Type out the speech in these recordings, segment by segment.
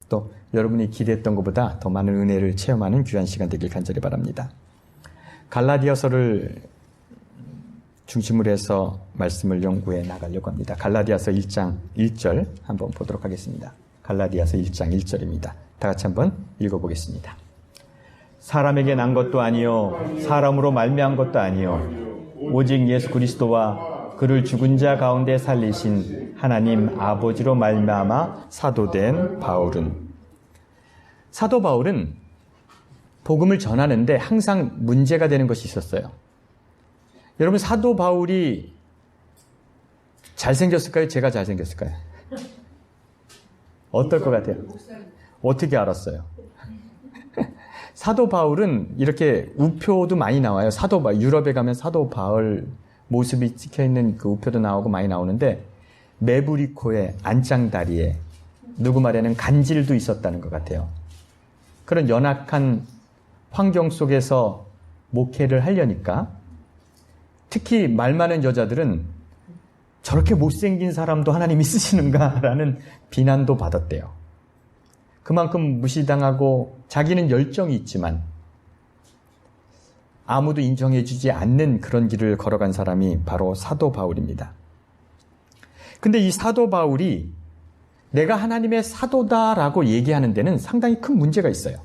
또 여러분이 기대했던 것보다 더 많은 은혜를 체험하는 귀한 시간 되길 간절히 바랍니다. 갈라디아서를 중심으로 해서 말씀을 연구해 나가려고 합니다. 갈라디아서 1장 1절 한번 보도록 하겠습니다. 갈라디아서 1장 1절입니다. 다 같이 한번 읽어보겠습니다. 사람에게 난 것도 아니요 사람으로 말미암은 것도 아니요 오직 예수 그리스도와 그를 죽은 자 가운데 살리신 하나님 아버지로 말미암아 사도된 바울은, 사도 바울은 복음을 전하는데 항상 문제가 되는 것이 있었어요. 여러분, 사도 바울이 잘생겼을까요? 제가 잘생겼을까요? 어떨 것 같아요? 어떻게 알았어요? 사도 바울은 이렇게 우표도 많이 나와요. 유럽에 가면 사도 바울 모습이 찍혀있는 그 우표도 나오고 많이 나오는데, 매부리코에, 안장다리에, 누구 말에는 간질도 있었다는 것 같아요. 그런 연약한 환경 속에서 목회를 하려니까, 특히 말 많은 여자들은 저렇게 못생긴 사람도 하나님이 쓰시는가라는 비난도 받았대요. 그만큼 무시당하고 자기는 열정이 있지만 아무도 인정해주지 않는 그런 길을 걸어간 사람이 바로 사도 바울입니다. 근데 이 사도 바울이 내가 하나님의 사도다라고 얘기하는 데는 상당히 큰 문제가 있어요.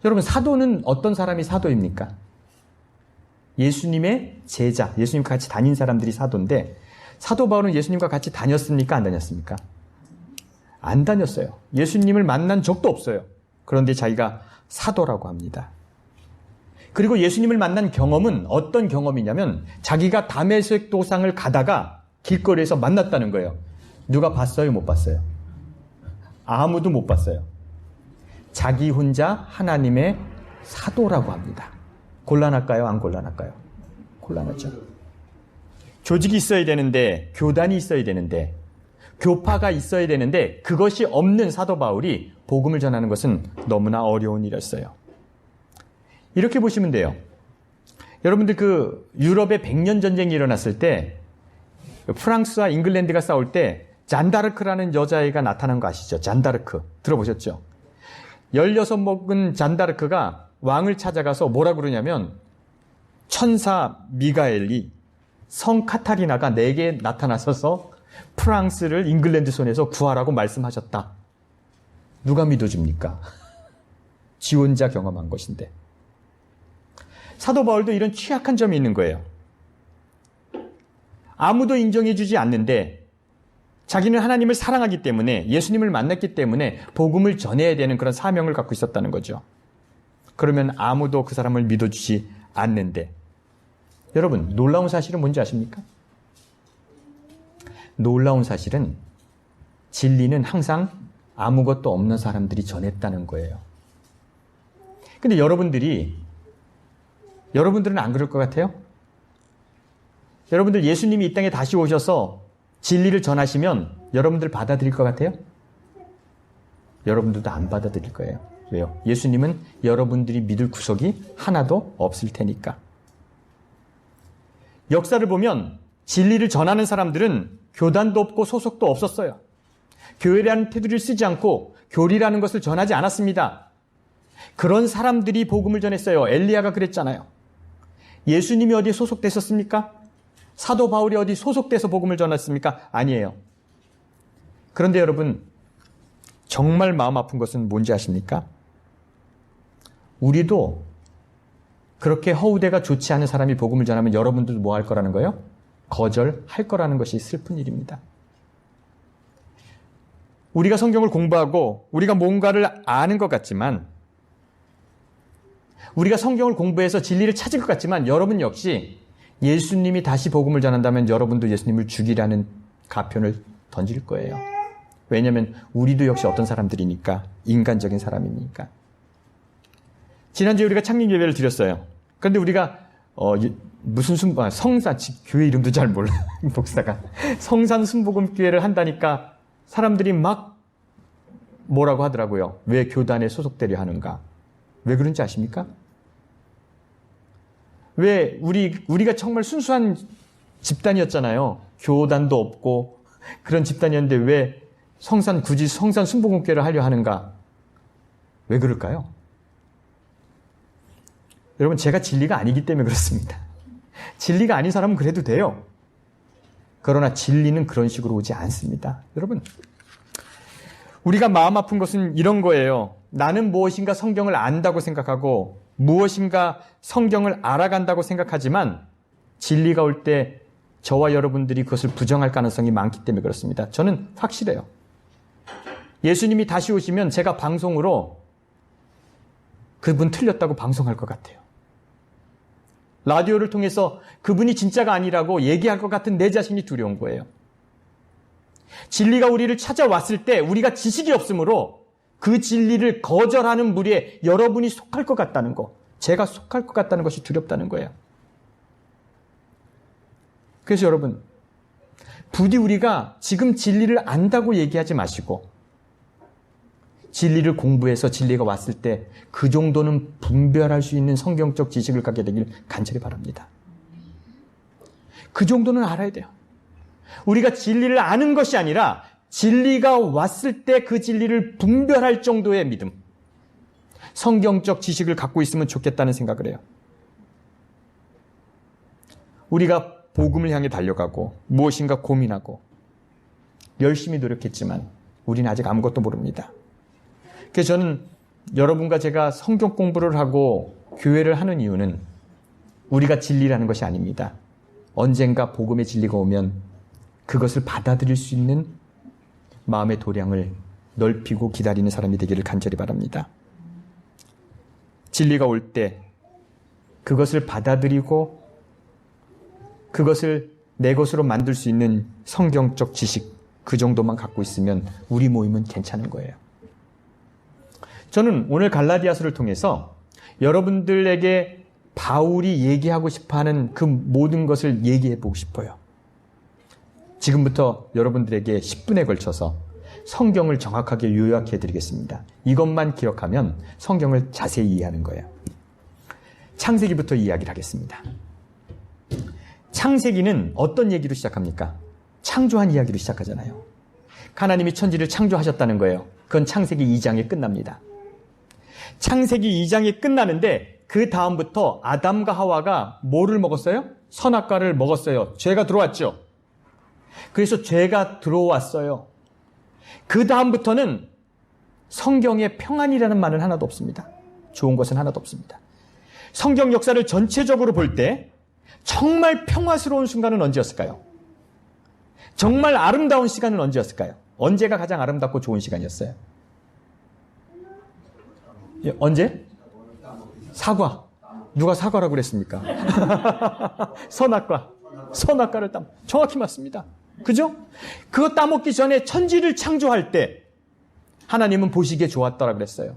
여러분, 사도는 어떤 사람이 사도입니까? 예수님의 제자, 예수님과 같이 다닌 사람들이 사도인데, 사도 바울은 예수님과 같이 다녔습니까? 안 다녔습니까? 안 다녔어요. 예수님을 만난 적도 없어요. 그런데 자기가 사도라고 합니다. 그리고 예수님을 만난 경험은 어떤 경험이냐면, 자기가 다메섹 도상을 가다가 길거리에서 만났다는 거예요. 누가 봤어요? 못 봤어요? 아무도 못 봤어요. 자기 혼자 하나님의 사도라고 합니다. 곤란할까요? 안 곤란할까요? 곤란하죠. 조직이 있어야 되는데, 교단이 있어야 되는데, 교파가 있어야 되는데, 그것이 없는 사도 바울이 복음을 전하는 것은 너무나 어려운 일이었어요. 이렇게 보시면 돼요. 여러분들 유럽에 100년 전쟁이 일어났을 때, 프랑스와 잉글랜드가 싸울 때 잔다르크라는 여자애가 나타난 거 아시죠? 잔다르크. 들어보셨죠? 16먹은 잔다르크가 왕을 찾아가서 뭐라 그러냐면, 천사 미가엘이 성 카타리나가 내게 나타나서서 프랑스를 잉글랜드 손에서 구하라고 말씀하셨다. 누가 믿어줍니까? 지 혼자 경험한 것인데. 사도 바울도 이런 취약한 점이 있는 거예요. 아무도 인정해주지 않는데 자기는 하나님을 사랑하기 때문에, 예수님을 만났기 때문에 복음을 전해야 되는 그런 사명을 갖고 있었다는 거죠. 그러면 아무도 그 사람을 믿어주지 않는데, 여러분, 놀라운 사실은 뭔지 아십니까? 놀라운 사실은 진리는 항상 아무것도 없는 사람들이 전했다는 거예요. 근데 여러분들은 안 그럴 것 같아요? 여러분들 예수님이 이 땅에 다시 오셔서 진리를 전하시면 여러분들 받아들일 것 같아요? 여러분들도 안 받아들일 거예요. 왜요? 예수님은 여러분들이 믿을 구석이 하나도 없을 테니까. 역사를 보면 진리를 전하는 사람들은 교단도 없고 소속도 없었어요. 교회라는 테두리를 쓰지 않고 교리라는 것을 전하지 않았습니다. 그런 사람들이 복음을 전했어요. 엘리야가 그랬잖아요. 예수님이 어디에 소속됐었습니까? 사도 바울이 어디 소속돼서 복음을 전했습니까? 아니에요. 그런데 여러분, 정말 마음 아픈 것은 뭔지 아십니까? 우리도 그렇게 허우대가 좋지 않은 사람이 복음을 전하면 여러분들도 뭐 할 거라는 거예요? 거절할 거라는 것이 슬픈 일입니다. 우리가 성경을 공부하고 우리가 뭔가를 아는 것 같지만, 우리가 성경을 공부해서 진리를 찾을 것 같지만, 여러분 역시 예수님이 다시 복음을 전한다면 여러분도 예수님을 죽이라는 가편을 던질 거예요. 왜냐하면 우리도 역시 어떤 사람들이니까, 인간적인 사람이니까. 지난주에 우리가 창립 예배를 드렸어요. 그런데 우리가 무슨 성산, 교회 이름도 잘 몰라 목사가 성산 순복음교회를 한다니까 사람들이 막 뭐라고 하더라고요. 왜 교단에 소속되려 하는가? 왜 그런지 아십니까? 왜 우리가 정말 순수한 집단이었잖아요. 교단도 없고 그런 집단이었는데 왜 굳이 성산 순복음교회를 하려 하는가? 왜 그럴까요? 여러분, 제가 진리가 아니기 때문에 그렇습니다. 진리가 아닌 사람은 그래도 돼요. 그러나 진리는 그런 식으로 오지 않습니다. 여러분, 우리가 마음 아픈 것은 이런 거예요. 나는 무엇인가 성경을 안다고 생각하고 무엇인가 성경을 알아간다고 생각하지만 진리가 올 때 저와 여러분들이 그것을 부정할 가능성이 많기 때문에 그렇습니다. 저는 확실해요. 예수님이 다시 오시면 제가 방송으로 그분 틀렸다고 방송할 것 같아요. 라디오를 통해서 그분이 진짜가 아니라고 얘기할 것 같은 내 자신이 두려운 거예요. 진리가 우리를 찾아왔을 때 우리가 지식이 없으므로 그 진리를 거절하는 무리에 여러분이 속할 것 같다는 거, 제가 속할 것 같다는 것이 두렵다는 거예요. 그래서 여러분, 부디 우리가 지금 진리를 안다고 얘기하지 마시고 진리를 공부해서 진리가 왔을 때 그 정도는 분별할 수 있는 성경적 지식을 갖게 되길 간절히 바랍니다. 그 정도는 알아야 돼요. 우리가 진리를 아는 것이 아니라 진리가 왔을 때 그 진리를 분별할 정도의 믿음, 성경적 지식을 갖고 있으면 좋겠다는 생각을 해요. 우리가 복음을 향해 달려가고 무엇인가 고민하고 열심히 노력했지만 우리는 아직 아무것도 모릅니다. 그래서 저는 여러분과 제가 성경 공부를 하고 교회를 하는 이유는 우리가 진리라는 것이 아닙니다. 언젠가 복음의 진리가 오면 그것을 받아들일 수 있는 마음의 도량을 넓히고 기다리는 사람이 되기를 간절히 바랍니다. 진리가 올 때 그것을 받아들이고 그것을 내 것으로 만들 수 있는 성경적 지식, 그 정도만 갖고 있으면 우리 모임은 괜찮은 거예요. 저는 오늘 갈라디아서를 통해서 여러분들에게 바울이 얘기하고 싶어하는 그 모든 것을 얘기해 보고 싶어요. 지금부터 여러분들에게 10분에 걸쳐서 성경을 정확하게 요약해 드리겠습니다. 이것만 기억하면 성경을 자세히 이해하는 거예요. 창세기부터 이야기를 하겠습니다. 창세기는 어떤 얘기로 시작합니까? 창조한 이야기로 시작하잖아요. 하나님이 천지를 창조하셨다는 거예요. 그건 창세기 2장에 끝납니다. 창세기 2장이 끝나는데 그 다음부터 아담과 하와가 뭐를 먹었어요? 선악과를 먹었어요. 죄가 들어왔죠. 그래서 죄가 들어왔어요. 그 다음부터는 성경에 평안이라는 말은 하나도 없습니다. 좋은 것은 하나도 없습니다. 성경 역사를 전체적으로 볼 때 정말 평화스러운 순간은 언제였을까요? 정말 아름다운 시간은 언제였을까요? 언제가 가장 아름답고 좋은 시간이었어요? 예, 언제? 사과. 누가 사과라고 그랬습니까? 선악과를 정확히 맞습니다. 그죠? 그거 따먹기 전에 천지를 창조할 때 하나님은 보시기에 좋았다라고 그랬어요.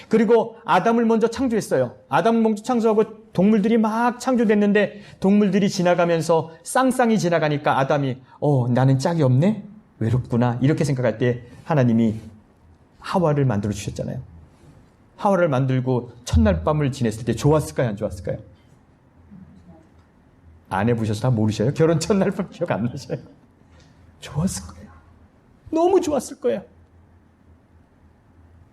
그리고 아담을 먼저 창조했어요. 아담을 먼저 창조하고 동물들이 막 창조됐는데 동물들이 지나가면서 쌍쌍이 지나가니까 아담이 나는 짝이 없네? 외롭구나. 이렇게 생각할 때 하나님이 하와를 만들어 주셨잖아요. 하와를 만들고 첫날 밤을 지냈을 때 좋았을까요? 안 좋았을까요? 안 해보셔서 다 모르셔요? 결혼 첫날 밤 기억 안 나셔요? 좋았을 거예요. 너무 좋았을 거예요.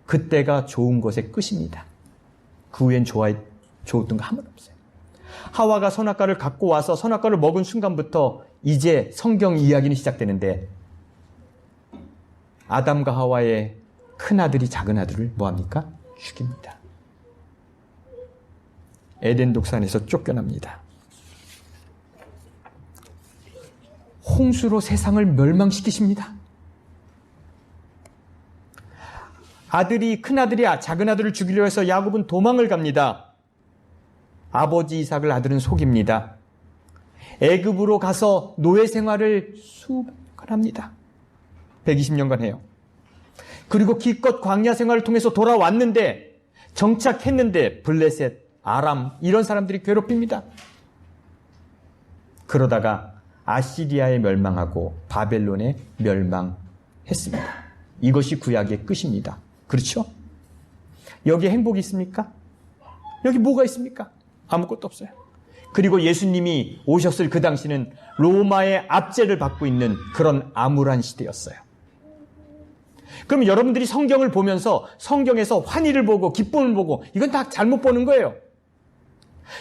그때가 좋은 것의 끝입니다. 그 후엔 좋았던 거 한 번 없어요. 하와가 선악과를 갖고 와서 선악과를 먹은 순간부터 이제 성경 이야기는 시작되는데 아담과 하와의 큰아들이 작은아들을 뭐합니까? 죽입니다. 에덴 독산에서 쫓겨납니다. 홍수로 세상을 멸망시키십니다. 큰아들이 작은아들을 죽이려 해서 야곱은 도망을 갑니다. 아버지 이삭을 아들은 속입니다. 애굽으로 가서 노예 생활을 수백년 합니다. 120년간 해요. 그리고 기껏 광야 생활을 통해서 돌아왔는데 정착했는데 블레셋, 아람 이런 사람들이 괴롭힙니다. 그러다가 아시리아에 멸망하고 바벨론에 멸망했습니다. 이것이 구약의 끝입니다. 그렇죠? 여기에 행복이 있습니까? 여기 뭐가 있습니까? 아무것도 없어요. 그리고 예수님이 오셨을 그 당시는 로마의 압제를 받고 있는 그런 암울한 시대였어요. 그럼 여러분들이 성경을 보면서 성경에서 환희를 보고 기쁨을 보고 이건 다 잘못 보는 거예요.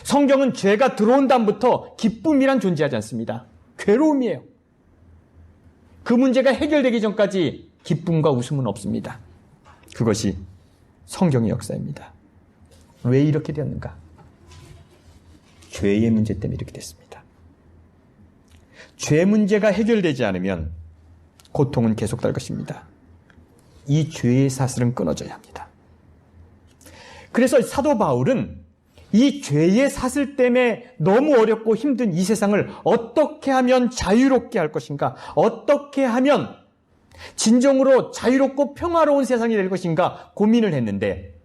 성경은 죄가 들어온 다음부터 기쁨이란 존재하지 않습니다. 괴로움이에요. 그 문제가 해결되기 전까지 기쁨과 웃음은 없습니다. 그것이 성경의 역사입니다. 왜 이렇게 되었는가? 죄의 문제 때문에 이렇게 됐습니다. 죄 문제가 해결되지 않으면 고통은 계속될 것입니다. 이 죄의 사슬은 끊어져야 합니다. 그래서 사도 바울은 이 죄의 사슬 때문에 너무 어렵고 힘든 이 세상을 어떻게 하면 자유롭게 할 것인가? 어떻게 하면 진정으로 자유롭고 평화로운 세상이 될 것인가 고민을 했는데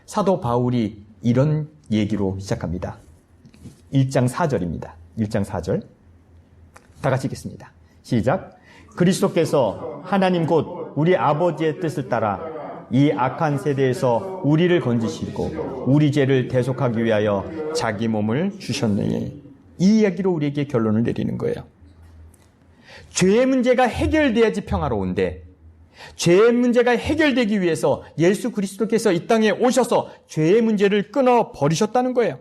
사도 바울이 이런 얘기로 시작합니다. 1장 4절입니다. 1장 4절. 다 같이 읽겠습니다. 시작. 그리스도께서 하나님 곧 우리 아버지의 뜻을 따라 이 악한 세대에서 우리를 건지시고 우리 죄를 대속하기 위하여 자기 몸을 주셨느니. 이 이야기로 우리에게 결론을 내리는 거예요. 죄의 문제가 해결돼야지 평화로운데 죄의 문제가 해결되기 위해서 예수 그리스도께서 이 땅에 오셔서 죄의 문제를 끊어버리셨다는 거예요.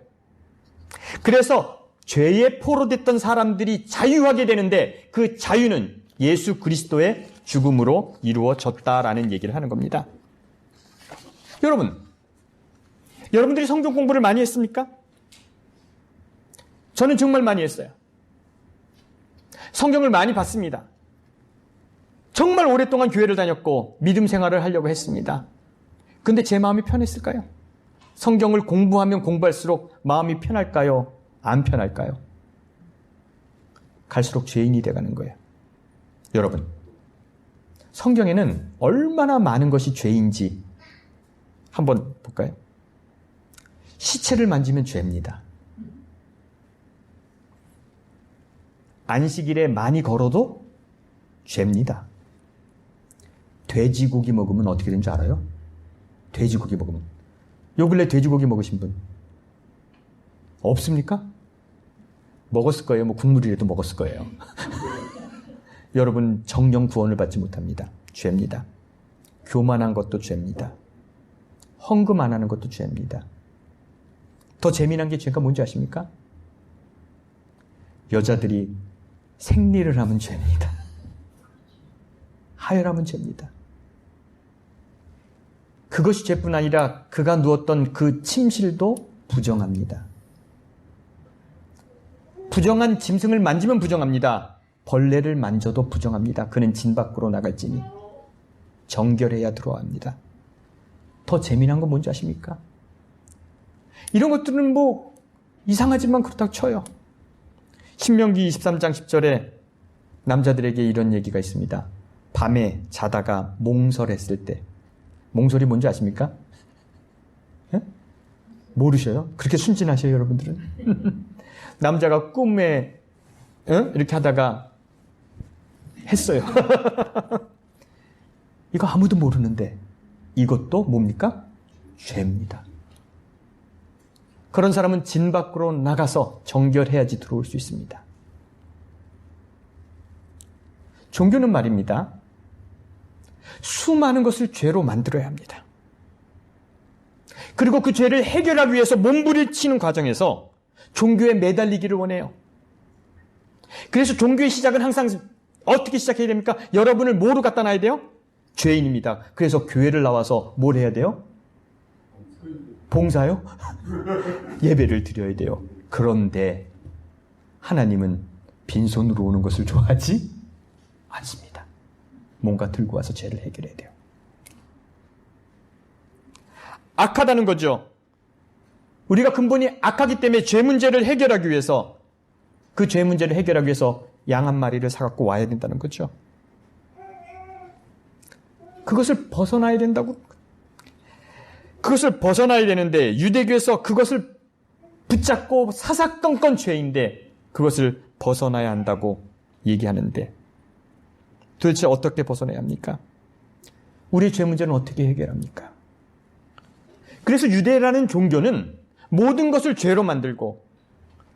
그래서 죄에 포로됐던 사람들이 자유하게 되는데 그 자유는 예수 그리스도의 죽음으로 이루어졌다라는 얘기를 하는 겁니다. 여러분들이 성경 공부를 많이 했습니까? 저는 정말 많이 했어요. 성경을 많이 봤습니다. 정말 오랫동안 교회를 다녔고 믿음 생활을 하려고 했습니다. 근데 제 마음이 편했을까요? 성경을 공부하면 공부할수록 마음이 편할까요? 안 편할까요? 갈수록 죄인이 돼가는 거예요. 여러분, 성경에는 얼마나 많은 것이 죄인지 한번 볼까요? 시체를 만지면 죄입니다. 안식일에 많이 걸어도 죄입니다. 돼지고기 먹으면 어떻게 되는 줄 알아요? 돼지고기 먹으면. 요 근래 돼지고기 먹으신 분 없습니까? 먹었을 거예요. 뭐 국물이라도 먹었을 거예요. 여러분, 정령 구원을 받지 못합니다. 죄입니다. 교만한 것도 죄입니다. 헌금 안 하는 것도 죄입니다. 더 재미난 게 죄가 뭔지 아십니까? 여자들이 생리를 하면 죄입니다. 하혈하면 죄입니다. 그것이 죄뿐 아니라 그가 누웠던 그 침실도 부정합니다. 부정한 짐승을 만지면 부정합니다. 벌레를 만져도 부정합니다. 그는 진 밖으로 나갈지니 정결해야 들어옵니다. 더 재미난 건 뭔지 아십니까? 이런 것들은 뭐 이상하지만 그렇다고 쳐요. 신명기 23장 10절에 남자들에게 이런 얘기가 있습니다. 밤에 자다가 몽설했을 때. 몽설이 뭔지 아십니까? 예? 모르셔요? 그렇게 순진하셔요, 여러분들은? 남자가 꿈에 이렇게 하다가 했어요. 이거 아무도 모르는데 이것도 뭡니까? 죄입니다. 그런 사람은 진 밖으로 나가서 정결해야지 들어올 수 있습니다. 종교는 말입니다. 수많은 것을 죄로 만들어야 합니다. 그리고 그 죄를 해결하기 위해서 몸부림치는 과정에서 종교에 매달리기를 원해요. 그래서 종교의 시작은 항상 어떻게 시작해야 됩니까? 여러분을 뭐로 갖다 놔야 돼요? 죄인입니다. 그래서 교회를 나와서 뭘 해야 돼요? 봉사요? 예배를 드려야 돼요. 그런데 하나님은 빈손으로 오는 것을 좋아하지 않습니다. 뭔가 들고 와서 죄를 해결해야 돼요. 악하다는 거죠. 우리가 근본이 악하기 때문에 죄 문제를 해결하기 위해서 그 죄 문제를 해결하기 위해서 양 한 마리를 사갖고 와야 된다는 거죠. 그것을 벗어나야 된다고. 그것을 벗어나야 되는데 유대교에서 그것을 붙잡고 사사건건 죄인데 그것을 벗어나야 한다고 얘기하는데 도대체 어떻게 벗어나야 합니까? 우리의 죄 문제는 어떻게 해결합니까? 그래서 유대라는 종교는 모든 것을 죄로 만들고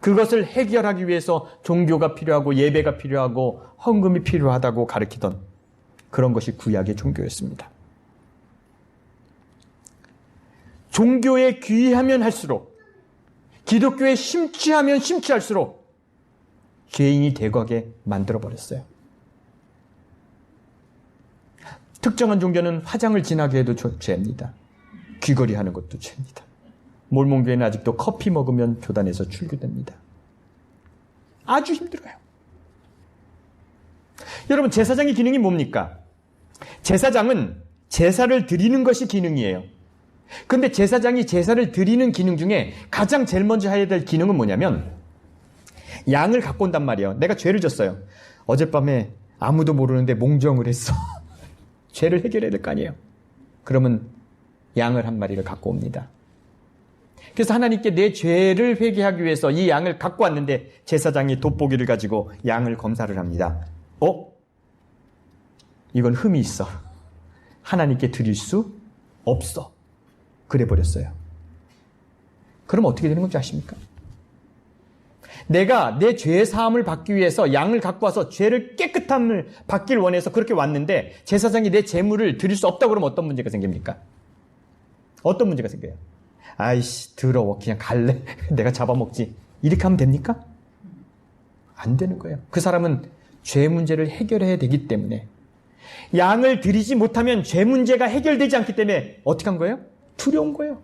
그것을 해결하기 위해서 종교가 필요하고 예배가 필요하고 헌금이 필요하다고 가르치던 그런 것이 구약의 종교였습니다. 종교에 귀의하면 할수록, 기독교에 심취하면 심취할수록 죄인이 되거하게 만들어버렸어요. 특정한 종교는 화장을 진하게 해도 죄입니다. 귀걸이 하는 것도 죄입니다. 몰몬교회는 아직도 커피 먹으면 교단에서 출교됩니다. 아주 힘들어요. 여러분, 제사장의 기능이 뭡니까? 제사장은 제사를 드리는 것이 기능이에요. 그런데 제사장이 제사를 드리는 기능 중에 가장 제일 먼저 해야 될 기능은 뭐냐면, 양을 갖고 온단 말이에요. 내가 죄를 졌어요. 어젯밤에 아무도 모르는데 몽정을 했어. 죄를 해결해야 될 거 아니에요. 그러면 양을 한 마리를 갖고 옵니다. 그래서 하나님께 내 죄를 회개하기 위해서 이 양을 갖고 왔는데 제사장이 돋보기를 가지고 양을 검사를 합니다. 이건 흠이 있어. 하나님께 드릴 수 없어. 그래 버렸어요. 그럼 어떻게 되는 건지 아십니까? 내가 내 죄의 사함을 받기 위해서 양을 갖고 와서 죄를 깨끗함을 받길 원해서 그렇게 왔는데 제사장이 내 재물을 드릴 수 없다고 그러면 어떤 문제가 생깁니까? 어떤 문제가 생겨요? 아이씨, 더러워. 그냥 갈래. 내가 잡아먹지. 이렇게 하면 됩니까? 안 되는 거예요. 그 사람은 죄 문제를 해결해야 되기 때문에, 양을 드리지 못하면 죄 문제가 해결되지 않기 때문에 어떻게 한 거예요? 두려운 거예요.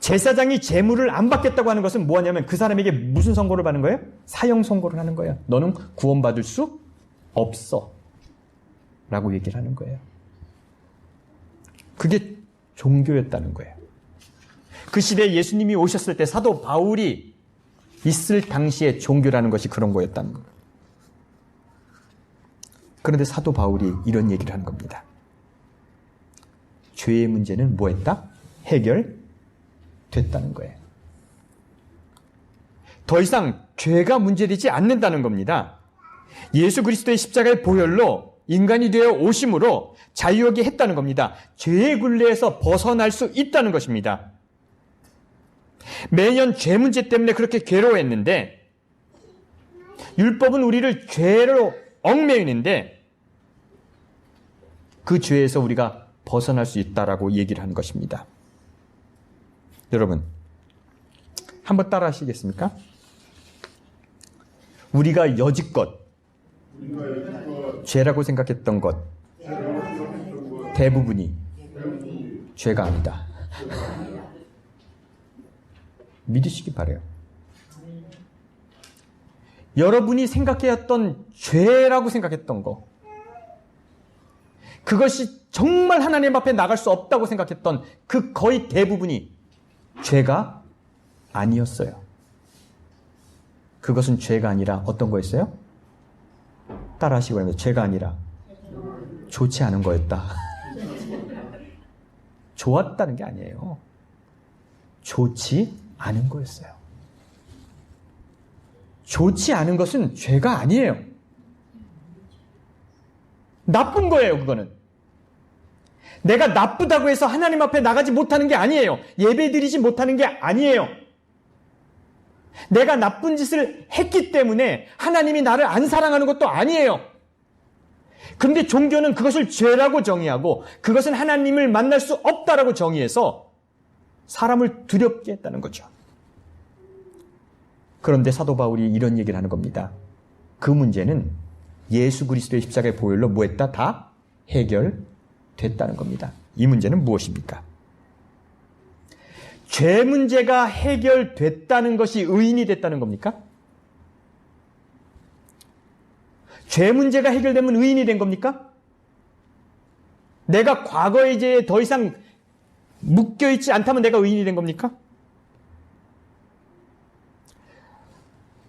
제사장이 재물을 안 받겠다고 하는 것은 뭐냐면 그 사람에게 무슨 선고를 받는 거예요? 사형 선고를 하는 거예요. 너는 구원받을 수 없어. 라고 얘기를 하는 거예요. 그게 종교였다는 거예요. 그 시대에 예수님이 오셨을 때 사도 바울이 있을 당시의 종교라는 것이 그런 거였다는 거예요. 그런데 사도 바울이 이런 얘기를 하는 겁니다. 죄의 문제는 뭐했다? 해결됐다는 거예요. 더 이상 죄가 문제되지 않는다는 겁니다. 예수 그리스도의 십자가의 보혈로 인간이 되어 오심으로 자유하게 했다는 겁니다. 죄의 굴레에서 벗어날 수 있다는 것입니다. 매년 죄 문제 때문에 그렇게 괴로워했는데, 율법은 우리를 죄로 얽매이는데 그 죄에서 우리가 벗어날 수 있다라고 얘기를 하는 것입니다. 여러분, 한번 따라 하시겠습니까? 우리가 여지껏 죄라고 생각했던 것 대부분이 죄가 아니다. 믿으시기 바라요. 여러분이 생각해왔던 죄라고 생각했던 거, 그것이 정말 하나님 앞에 나갈 수 없다고 생각했던 그 거의 대부분이 죄가 아니었어요. 그것은 죄가 아니라 어떤 거였어요? 따라하시고 합니다. 죄가 아니라 좋지 않은 거였다. 좋았다는 게 아니에요. 좋지 않은 거였어요. 좋지 않은 것은 죄가 아니에요. 나쁜 거예요, 그거는. 내가 나쁘다고 해서 하나님 앞에 나가지 못하는 게 아니에요. 예배드리지 못하는 게 아니에요. 내가 나쁜 짓을 했기 때문에 하나님이 나를 안 사랑하는 것도 아니에요. 그런데 종교는 그것을 죄라고 정의하고 그것은 하나님을 만날 수 없다라고 정의해서 사람을 두렵게 했다는 거죠. 그런데 사도 바울이 이런 얘기를 하는 겁니다. 그 문제는 예수 그리스도의 십자가의 보혈로 뭐했다? 다 해결됐다는 겁니다. 이 문제는 무엇입니까? 죄 문제가 해결됐다는 것이 의인이 됐다는 겁니까? 죄 문제가 해결되면 의인이 된 겁니까? 내가 과거의 죄에 더 이상 묶여있지 않다면 내가 의인이 된 겁니까?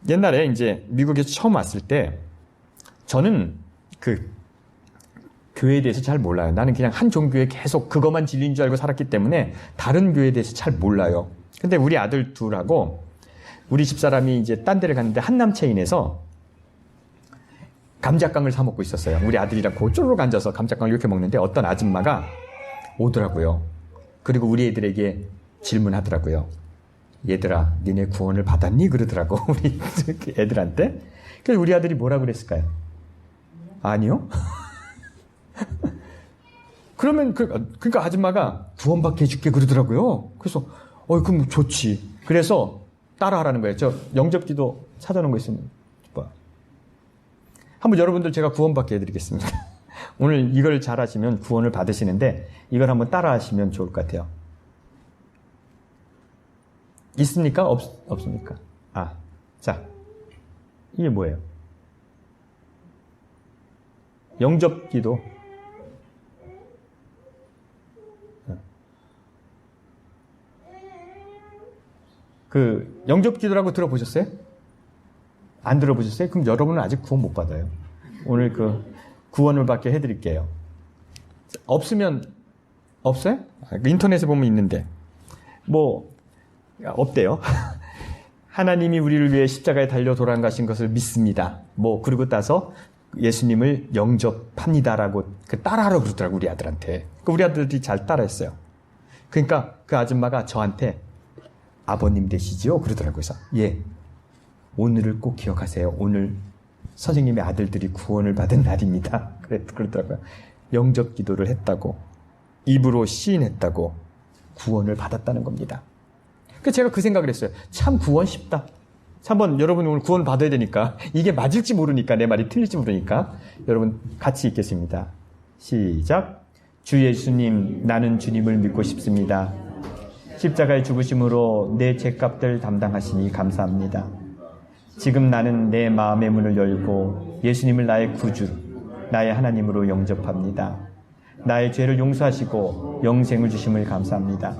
옛날에 이제 미국에서 처음 왔을 때 저는 그 교회에 대해서 잘 몰라요. 나는 그냥 한 종교에 계속 그것만 진리인 줄 알고 살았기 때문에 다른 교회에 대해서 잘 몰라요. 근데 우리 아들 둘하고 우리 집사람이 이제 딴 데를 갔는데 한남체인에서 감자깡을 사 먹고 있었어요. 우리 아들이랑 고쪼록 앉아서 감자깡을 이렇게 먹는데 어떤 아줌마가 오더라고요. 그리고 우리 애들에게 질문하더라고요. 얘들아, 니네 구원을 받았니? 그러더라고. 우리 애들한테. 그래서 우리 아들이 뭐라 그랬을까요? 아니요. 그러면 그러니까 아줌마가 구원받게 해줄게 그러더라고요. 그래서 그럼 좋지. 그래서 따라하라는 거예요. 저 영접기도 찾아놓은 거 있으면 한번 여러분들 제가 구원받게 해드리겠습니다. 오늘 이걸 잘하시면 구원을 받으시는데 이걸 한번 따라하시면 좋을 것 같아요. 있습니까? 없습니까? 자, 이게 뭐예요? 영접기도. 그 영접기도라고 들어보셨어요? 안 들어보셨어요? 그럼 여러분은 아직 구원 못 받아요. 오늘 그 구원을 받게 해드릴게요. 없으면 없어요? 인터넷에 보면 있는데 없대요. 하나님이 우리를 위해 십자가에 달려 돌아가신 것을 믿습니다. 그리고 따서 예수님을 영접합니다라고 따라하라고 그러더라고 우리 아들한테. 우리 아들들이 잘 따라했어요. 그러니까 그 아줌마가 저한테 아버님 되시지요? 그러더라고요. 그래서 예. 오늘을 꼭 기억하세요. 오늘 선생님의 아들들이 구원을 받은 날입니다. 그러더라고요. 영접 기도를 했다고, 입으로 시인했다고 구원을 받았다는 겁니다. 그래서 제가 그 생각을 했어요. 참 구원 쉽다. 한번 여러분 오늘 구원 받아야 되니까 이게 맞을지 모르니까 내 말이 틀릴지 모르니까 여러분 같이 읽겠습니다. 시작. 주 예수님, 나는 주님을 믿고 싶습니다. 십자가의 죽으심으로 내 죄값들 담당하시니 감사합니다. 지금 나는 내 마음의 문을 열고 예수님을 나의 구주, 나의 하나님으로 영접합니다. 나의 죄를 용서하시고 영생을 주심을 감사합니다.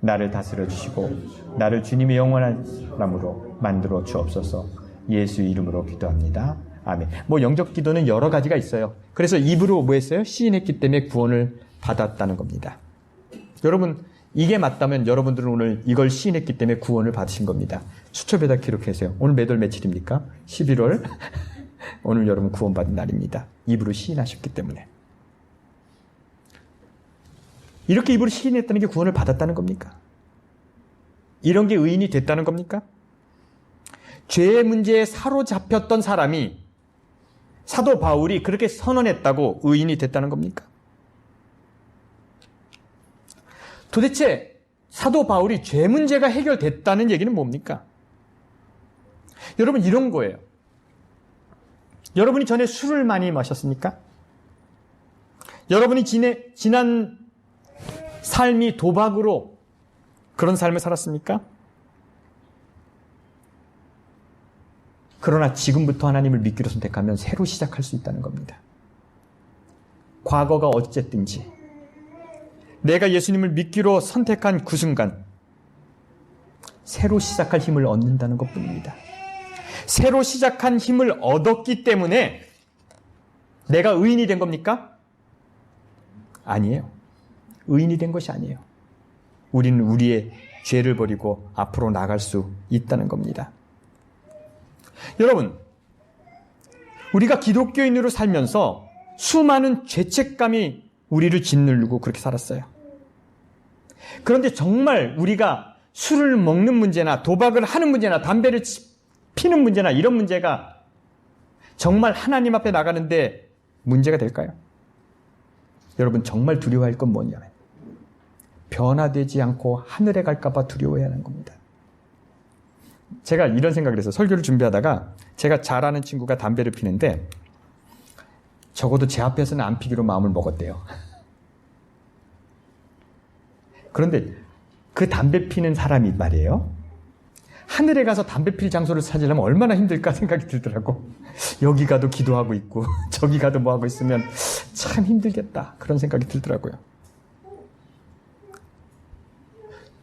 나를 다스려 주시고 나를 주님의 영원한 사람으로 만들어 주옵소서. 예수 이름으로 기도합니다. 아멘. 영접 기도는 여러 가지가 있어요. 그래서 입으로 했어요? 시인했기 때문에 구원을 받았다는 겁니다. 여러분, 이게 맞다면 여러분들은 오늘 이걸 시인했기 때문에 구원을 받으신 겁니다. 수첩에다 기록하세요. 오늘 몇 월 며칠입니까? 11월. 오늘 여러분 구원받은 날입니다. 입으로 시인하셨기 때문에. 이렇게 입으로 시인했다는 게 구원을 받았다는 겁니까? 이런 게 의인이 됐다는 겁니까? 죄의 문제에 사로잡혔던 사람이 사도 바울이 그렇게 선언했다고 의인이 됐다는 겁니까? 도대체 사도 바울이 죄 문제가 해결됐다는 얘기는 뭡니까? 여러분, 이런 거예요. 여러분이 전에 술을 많이 마셨습니까? 여러분이 지난 삶이 도박으로 그런 삶을 살았습니까? 그러나 지금부터 하나님을 믿기로 선택하면 새로 시작할 수 있다는 겁니다. 과거가 어쨌든지 내가 예수님을 믿기로 선택한 그 순간 새로 시작할 힘을 얻는다는 것뿐입니다. 새로 시작한 힘을 얻었기 때문에 내가 의인이 된 겁니까? 아니에요. 의인이 된 것이 아니에요. 우리는 우리의 죄를 버리고 앞으로 나갈 수 있다는 겁니다. 여러분, 우리가 기독교인으로 살면서 수많은 죄책감이 우리를 짓누르고 그렇게 살았어요. 그런데 정말 우리가 술을 먹는 문제나 도박을 하는 문제나 담배를 피는 문제나 이런 문제가 정말 하나님 앞에 나가는데 문제가 될까요? 여러분, 정말 두려워할 건 뭐냐면 변화되지 않고 하늘에 갈까봐 두려워해야 하는 겁니다. 제가 이런 생각을 해서 설교를 준비하다가 제가 잘 아는 친구가 담배를 피는데 적어도 제 앞에서는 안 피기로 마음을 먹었대요. 그런데 그 담배 피는 사람이 말이에요. 하늘에 가서 담배 필 장소를 찾으려면 얼마나 힘들까 생각이 들더라고. 여기 가도 기도하고 있고 저기 가도 뭐 하고 있으면 참 힘들겠다. 그런 생각이 들더라고요.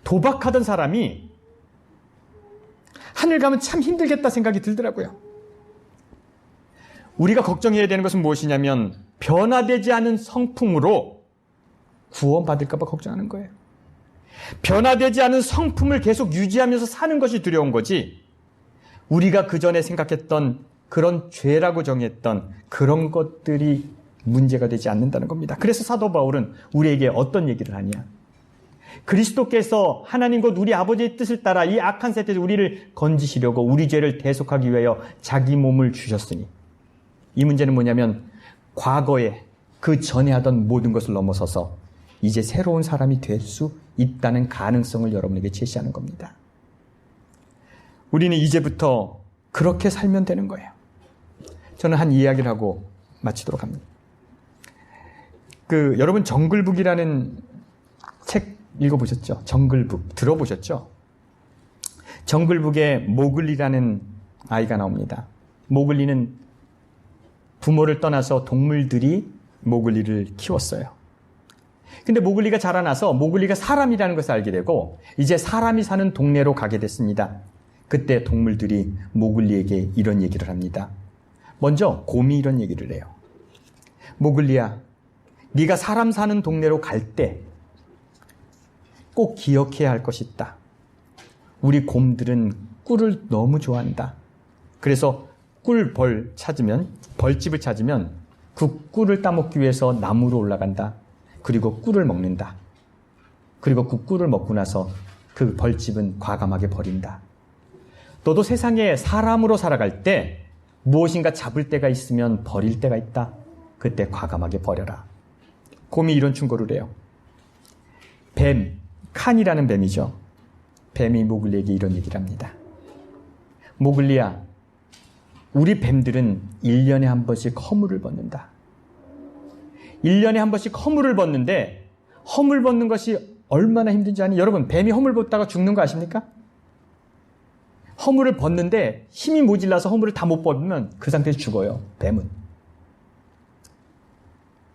도박하던 사람이 하늘 가면 참 힘들겠다 생각이 들더라고요. 우리가 걱정해야 되는 것은 무엇이냐면 변화되지 않은 성품으로 구원받을까 봐 걱정하는 거예요. 변화되지 않은 성품을 계속 유지하면서 사는 것이 두려운 거지, 우리가 그전에 생각했던 그런 죄라고 정했던 그런 것들이 문제가 되지 않는다는 겁니다. 그래서 사도 바울은 우리에게 어떤 얘기를 하냐? 그리스도께서 하나님 곧 우리 아버지의 뜻을 따라 이 악한 세대에서 우리를 건지시려고 우리 죄를 대속하기 위하여 자기 몸을 주셨으니, 이 문제는 뭐냐면 과거에 그 전에 하던 모든 것을 넘어서서 이제 새로운 사람이 될 수 있다는 가능성을 여러분에게 제시하는 겁니다. 우리는 이제부터 그렇게 살면 되는 거예요. 저는 한 이야기를 하고 마치도록 합니다. 여러분 정글북이라는 책 읽어보셨죠? 정글북 들어보셨죠? 정글북에 모글리라는 아이가 나옵니다. 모글리는 부모를 떠나서 동물들이 모글리를 키웠어요. 근데 모글리가 자라나서 모글리가 사람이라는 것을 알게 되고 이제 사람이 사는 동네로 가게 됐습니다. 그때 동물들이 모글리에게 이런 얘기를 합니다. 먼저 곰이 이런 얘기를 해요. 모글리야, 네가 사람 사는 동네로 갈 때 꼭 기억해야 할 것이 있다. 우리 곰들은 꿀을 너무 좋아한다. 그래서 벌집을 찾으면 그 꿀을 따먹기 위해서 나무로 올라간다. 그리고 꿀을 먹는다. 그리고 그 꿀을 먹고 나서 그 벌집은 과감하게 버린다. 너도 세상에 사람으로 살아갈 때 무엇인가 잡을 때가 있으면 버릴 때가 있다. 그때 과감하게 버려라. 곰이 이런 충고를 해요. 칸이라는 뱀이죠. 뱀이 모글리에게 이런 얘기를 합니다. 모글리야, 우리 뱀들은 1년에 한 번씩 허물을 벗는다. 1년에 한 번씩 허물을 벗는데 허물 벗는 것이 얼마나 힘든지 아니? 여러분, 뱀이 허물 벗다가 죽는 거 아십니까? 허물을 벗는데 힘이 모질라서 허물을 다 못 벗으면 그 상태에서 죽어요.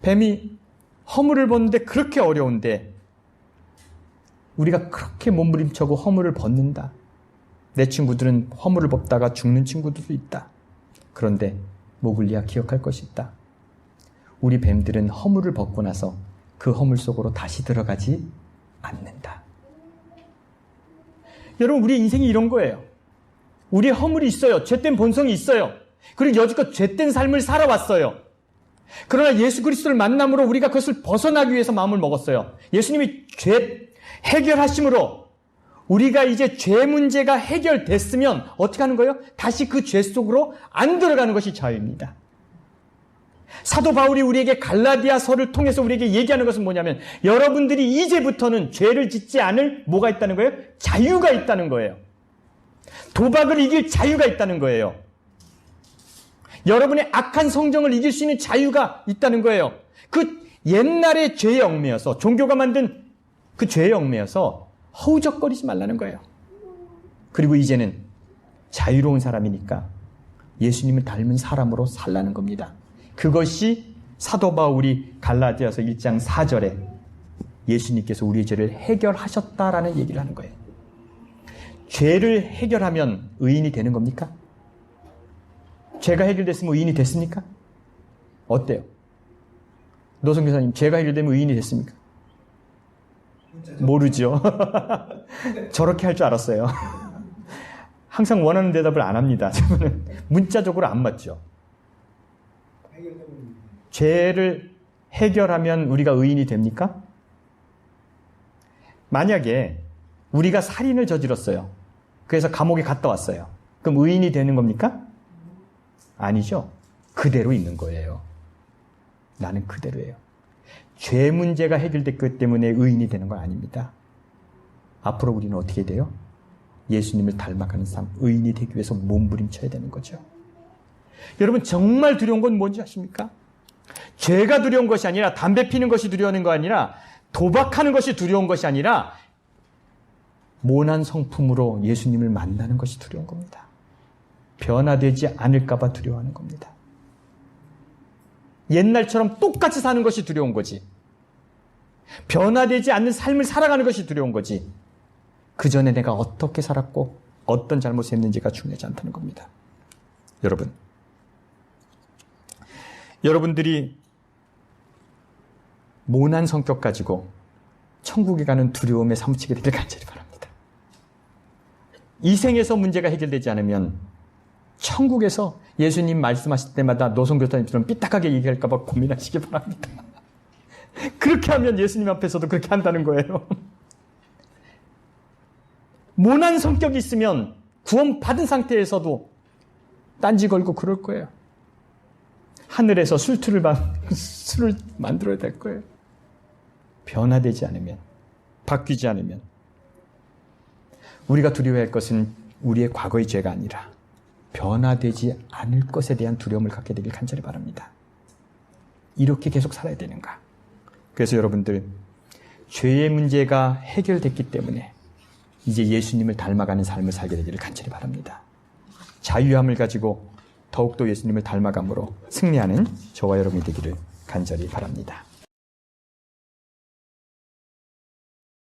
뱀이 허물을 벗는데 그렇게 어려운데 우리가 그렇게 몸부림쳐고 허물을 벗는다. 내 친구들은 허물을 벗다가 죽는 친구들도 있다. 그런데 모글리야, 기억할 것이 있다. 우리 뱀들은 허물을 벗고 나서 그 허물 속으로 다시 들어가지 않는다. 여러분, 우리 인생이 이런 거예요. 우리의 허물이 있어요. 죄된 본성이 있어요. 그리고 여지껏 죄된 삶을 살아왔어요. 그러나 예수 그리스도를 만남으로 우리가 그것을 벗어나기 위해서 마음을 먹었어요. 예수님이 죄 해결하심으로 우리가 이제 죄 문제가 해결됐으면 어떻게 하는 거예요? 다시 그 죄 속으로 안 들어가는 것이 자유입니다. 사도 바울이 우리에게 갈라디아서를 통해서 우리에게 얘기하는 것은 뭐냐면 여러분들이 이제부터는 죄를 짓지 않을 뭐가 있다는 거예요? 자유가 있다는 거예요. 도박을 이길 자유가 있다는 거예요. 여러분의 악한 성정을 이길 수 있는 자유가 있다는 거예요. 그 옛날의 죄에 얽매여서 종교가 만든 그 죄에 얽매여서 허우적거리지 말라는 거예요. 그리고 이제는 자유로운 사람이니까 예수님을 닮은 사람으로 살라는 겁니다. 그것이 사도 바울이 갈라디아서 1장 4절에 예수님께서 우리의 죄를 해결하셨다라는 얘기를 하는 거예요. 죄를 해결하면 의인이 되는 겁니까? 죄가 해결됐으면 의인이 됐습니까? 어때요? 노선 교사님, 죄가 해결되면 의인이 됐습니까? 모르죠. 저렇게 할 줄 알았어요. 항상 원하는 대답을 안 합니다. 저는 문자적으로 안 맞죠. 죄를 해결하면 우리가 의인이 됩니까? 만약에 우리가 살인을 저질렀어요. 그래서 감옥에 갔다 왔어요. 그럼 의인이 되는 겁니까? 아니죠. 그대로 있는 거예요. 나는 그대로예요. 죄 문제가 해결됐기 때문에 의인이 되는 건 아닙니다. 앞으로 우리는 어떻게 돼요? 예수님을 닮아가는 삶, 의인이 되기 위해서 몸부림쳐야 되는 거죠. 여러분, 정말 두려운 건 뭔지 아십니까? 죄가 두려운 것이 아니라, 담배 피는 것이 두려운 거 아니라, 도박하는 것이 두려운 것이 아니라 모난 성품으로 예수님을 만나는 것이 두려운 겁니다. 변화되지 않을까 봐 두려워하는 겁니다. 옛날처럼 똑같이 사는 것이 두려운 거지. 변화되지 않는 삶을 살아가는 것이 두려운 거지. 그 전에 내가 어떻게 살았고 어떤 잘못을 했는지가 중요하지 않다는 겁니다. 여러분들이 모난 성격 가지고 천국에 가는 두려움에 사무치게 되길 간절히 바랍니다. 이 생에서 문제가 해결되지 않으면 천국에서 예수님 말씀하실 때마다 노선교사님처럼 삐딱하게 얘기할까 봐 고민하시기 바랍니다. 그렇게 하면 예수님 앞에서도 그렇게 한다는 거예요. 모난 성격이 있으면 구원 받은 상태에서도 딴지 걸고 그럴 거예요. 하늘에서 술을 만들어야 될 거예요. 변화되지 않으면, 바뀌지 않으면. 우리가 두려워할 것은 우리의 과거의 죄가 아니라 변화되지 않을 것에 대한 두려움을 갖게 되길 간절히 바랍니다. 이렇게 계속 살아야 되는가? 그래서 여러분들, 죄의 문제가 해결됐기 때문에 이제 예수님을 닮아가는 삶을 살게 되기를 간절히 바랍니다. 자유함을 가지고 더욱더 예수님을 닮아감으로 승리하는 저와 여러분이 되기를 간절히 바랍니다.